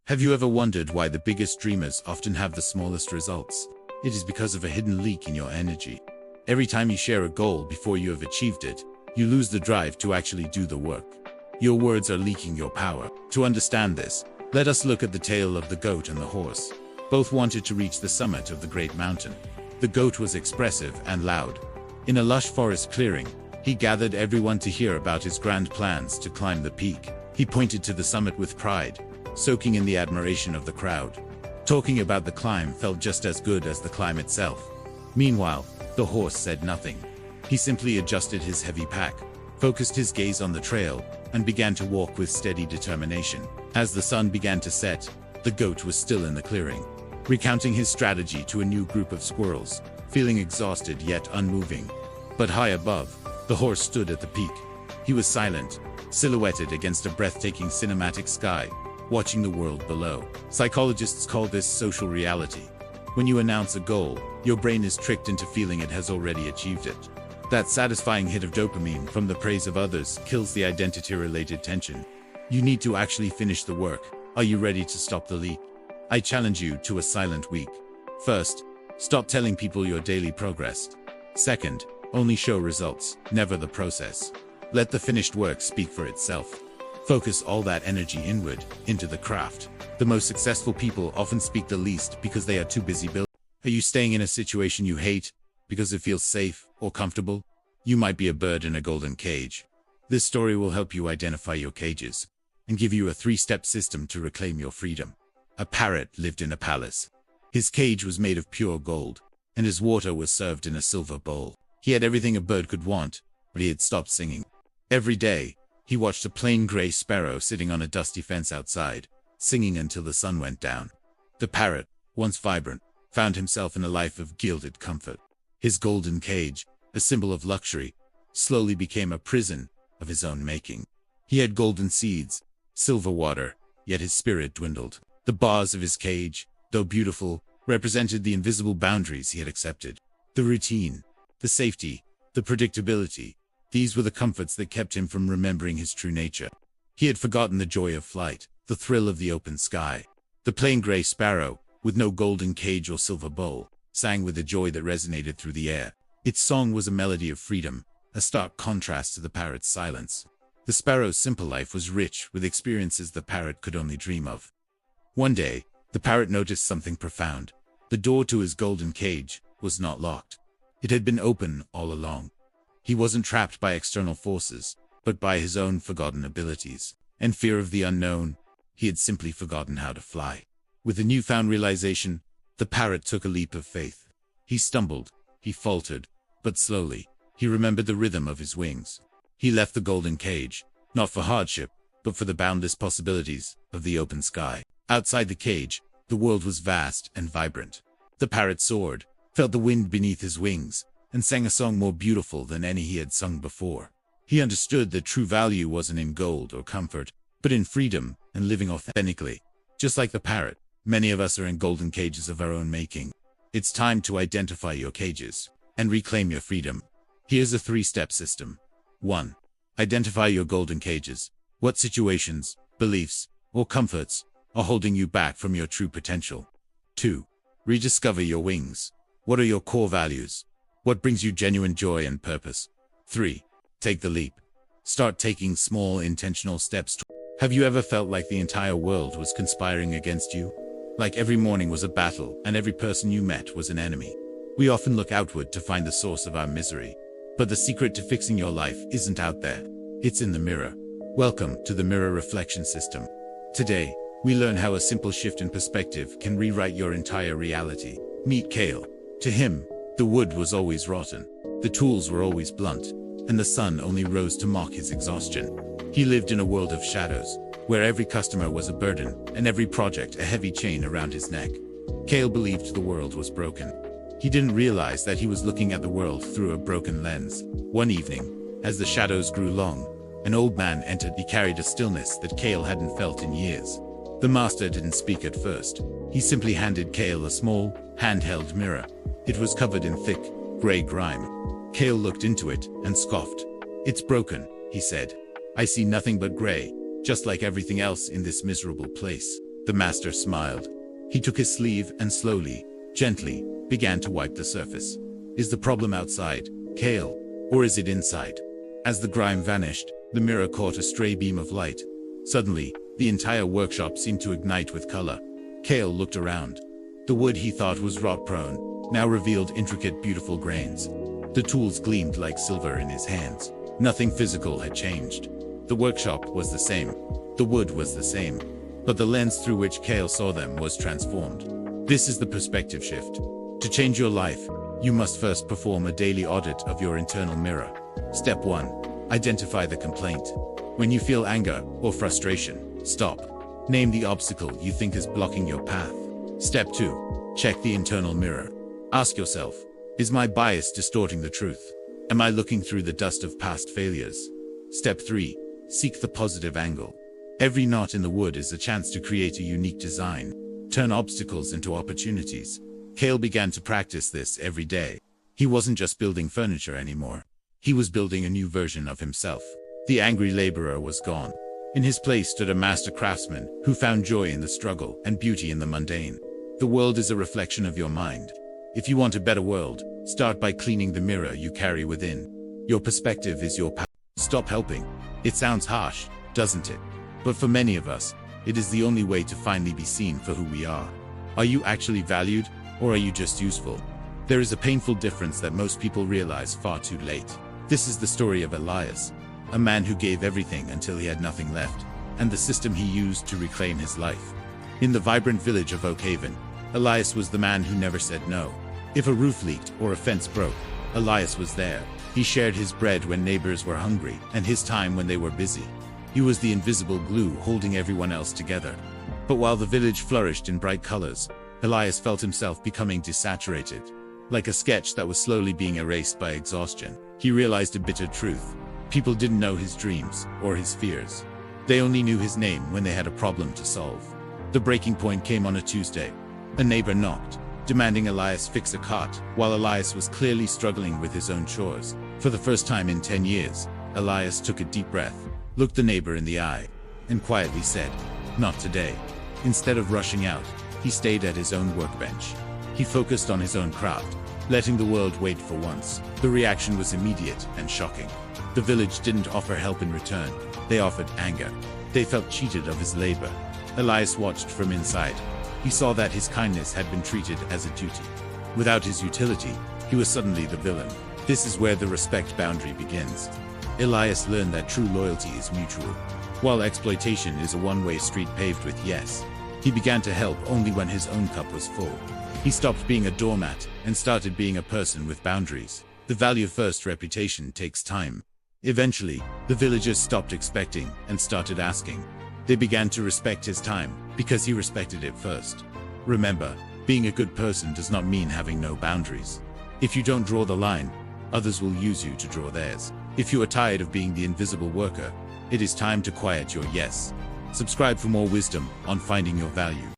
Have you ever wondered why the biggest dreamers often have the smallest results? It is because of a hidden leak in your energy. Every time you share a goal before you have achieved it, you lose the drive to actually do the work. Your words are leaking your power. To understand this, let us look at the tale of the goat and the horse. Both wanted to reach the summit of the great mountain. The goat was expressive and loud. In a lush forest clearing, he gathered everyone to hear about his grand plans to climb the peak. He pointed to the summit with pride, soaking in the admiration of the crowd. Talking about the climb felt just as good as the climb itself. Meanwhile, the horse said nothing. He simply adjusted his heavy pack, focused his gaze on the trail, and began to walk with steady determination. As the sun began to set, the goat was still in the clearing, recounting his strategy to a new group of squirrels, feeling exhausted yet unmoving. But high above, the horse stood at the peak. He was silent, silhouetted against a breathtaking cinematic sky, watching the world below. Psychologists call this social reality. When you announce a goal, your brain is tricked into feeling it has already achieved it. That satisfying hit of dopamine from the praise of others kills the identity-related tension. You need to actually finish the work. Are you ready to stop the leak? I challenge you to a silent week. First, stop telling people your daily progress. Second, only show results, never the process. Let the finished work speak for itself. Focus all that energy inward, into the craft. The most successful people often speak the least because they are too busy building. Are you staying in a situation you hate because it feels safe or comfortable? You might be a bird in a golden cage. This story will help you identify your cages and give you a 3-step system to reclaim your freedom. A parrot lived in a palace. His cage was made of pure gold, and his water was served in a silver bowl. He had everything a bird could want, but he had stopped singing. Every day, he watched a plain gray sparrow sitting on a dusty fence outside, singing until the sun went down. The parrot, once vibrant, found himself in a life of gilded comfort. His golden cage, a symbol of luxury, slowly became a prison of his own making. He had golden seeds, silver water, yet his spirit dwindled. The bars of his cage, though beautiful, represented the invisible boundaries he had accepted. The routine, the safety, the predictability, these were the comforts that kept him from remembering his true nature. He had forgotten the joy of flight, the thrill of the open sky. The plain gray sparrow, with no golden cage or silver bowl, sang with a joy that resonated through the air. Its song was a melody of freedom, a stark contrast to the parrot's silence. The sparrow's simple life was rich with experiences the parrot could only dream of. One day, the parrot noticed something profound. The door to his golden cage was not locked. It had been open all along. He wasn't trapped by external forces, but by his own forgotten abilities and fear of the unknown. He had simply forgotten how to fly. With a newfound realization, the parrot took a leap of faith. He stumbled, he faltered, but slowly, he remembered the rhythm of his wings. He left the golden cage, not for hardship, but for the boundless possibilities of the open sky. Outside the cage, the world was vast and vibrant. The parrot soared, felt the wind beneath his wings, and sang a song more beautiful than any he had sung before. He understood that true value wasn't in gold or comfort, but in freedom and living authentically. Just like the parrot, many of us are in golden cages of our own making. It's time to identify your cages and reclaim your freedom. Here's a 3-step system. 1. Identify your golden cages. What situations, beliefs, or comforts are holding you back from your true potential? 2. Rediscover your wings. What are your core values? What brings you genuine joy and purpose? 3. Take the leap. Start taking small, intentional steps. Have you ever felt like the entire world was conspiring against you? Like every morning was a battle, and every person you met was an enemy? We often look outward to find the source of our misery. But the secret to fixing your life isn't out there. It's in the mirror. Welcome to the Mirror Reflection System. Today, we learn how a simple shift in perspective can rewrite your entire reality. Meet Kale. To him, the wood was always rotten, the tools were always blunt, and the sun only rose to mock his exhaustion. He lived in a world of shadows, where every customer was a burden, and every project a heavy chain around his neck. Kale believed the world was broken. He didn't realize that he was looking at the world through a broken lens. One evening, as the shadows grew long, an old man entered. He carried a stillness that Kale hadn't felt in years. The master didn't speak at first. He simply handed Kale a small, handheld mirror. It was covered in thick, gray grime. Kale looked into it and scoffed. "It's broken," he said. "I see nothing but gray, just like everything else in this miserable place." The master smiled. He took his sleeve and slowly, gently, began to wipe the surface. Is the problem outside, Kale, or is it inside? As the grime vanished, the mirror caught a stray beam of light. Suddenly, the entire workshop seemed to ignite with color. Kale looked around. The wood he thought was rot-prone now revealed intricate, beautiful grains. The tools gleamed like silver in his hands. Nothing physical had changed. The workshop was the same. The wood was the same. But the lens through which Kale saw them was transformed. This is the perspective shift. To change your life, you must first perform a daily audit of your internal mirror. Step 1. Identify the complaint. When you feel anger or frustration, stop. Name the obstacle you think is blocking your path. Step 2. Check the internal mirror. Ask yourself, is my bias distorting the truth? Am I looking through the dust of past failures? Step 3. Seek the positive angle. Every knot in the wood is a chance to create a unique design. Turn obstacles into opportunities. Kale began to practice this every day. He wasn't just building furniture anymore. He was building a new version of himself. The angry laborer was gone. In his place stood a master craftsman who found joy in the struggle and beauty in the mundane. The world is a reflection of your mind. If you want a better world, start by cleaning the mirror you carry within. Your perspective is your power. Stop helping. It sounds harsh, doesn't it? But for many of us, it is the only way to finally be seen for who we are. Are you actually valued, or are you just useful? There is a painful difference that most people realize far too late. This is the story of Elias, a man who gave everything until he had nothing left, and the system he used to reclaim his life. In the vibrant village of Oak Haven, Elias was the man who never said no. If a roof leaked or a fence broke, Elias was there. He shared his bread when neighbors were hungry and his time when they were busy. He was the invisible glue holding everyone else together. But while the village flourished in bright colors, Elias felt himself becoming desaturated. Like a sketch that was slowly being erased by exhaustion, he realized a bitter truth. People didn't know his dreams or his fears. They only knew his name when they had a problem to solve. The breaking point came on a Tuesday. A neighbor knocked, demanding Elias fix a cot, while Elias was clearly struggling with his own chores. For the first time in 10 years, Elias took a deep breath, looked the neighbor in the eye, and quietly said, "Not today." Instead of rushing out, he stayed at his own workbench. He focused on his own craft, letting the world wait for once. The reaction was immediate and shocking. The village didn't offer help in return. They offered anger. They felt cheated of his labor. Elias watched from inside. He saw that his kindness had been treated as a duty. Without his utility, he was suddenly the villain. This is where the respect boundary begins. Elias learned that true loyalty is mutual, while exploitation is a one-way street paved with yes. He began to help only when his own cup was full. He stopped being a doormat and started being a person with boundaries. The value first reputation takes time. Eventually, the villagers stopped expecting and started asking. They began to respect his time because he respected it first. Remember, being a good person does not mean having no boundaries. If you don't draw the line, others will use you to draw theirs. If you are tired of being the invisible worker, it is time to quiet your yes. Subscribe for more wisdom on finding your value.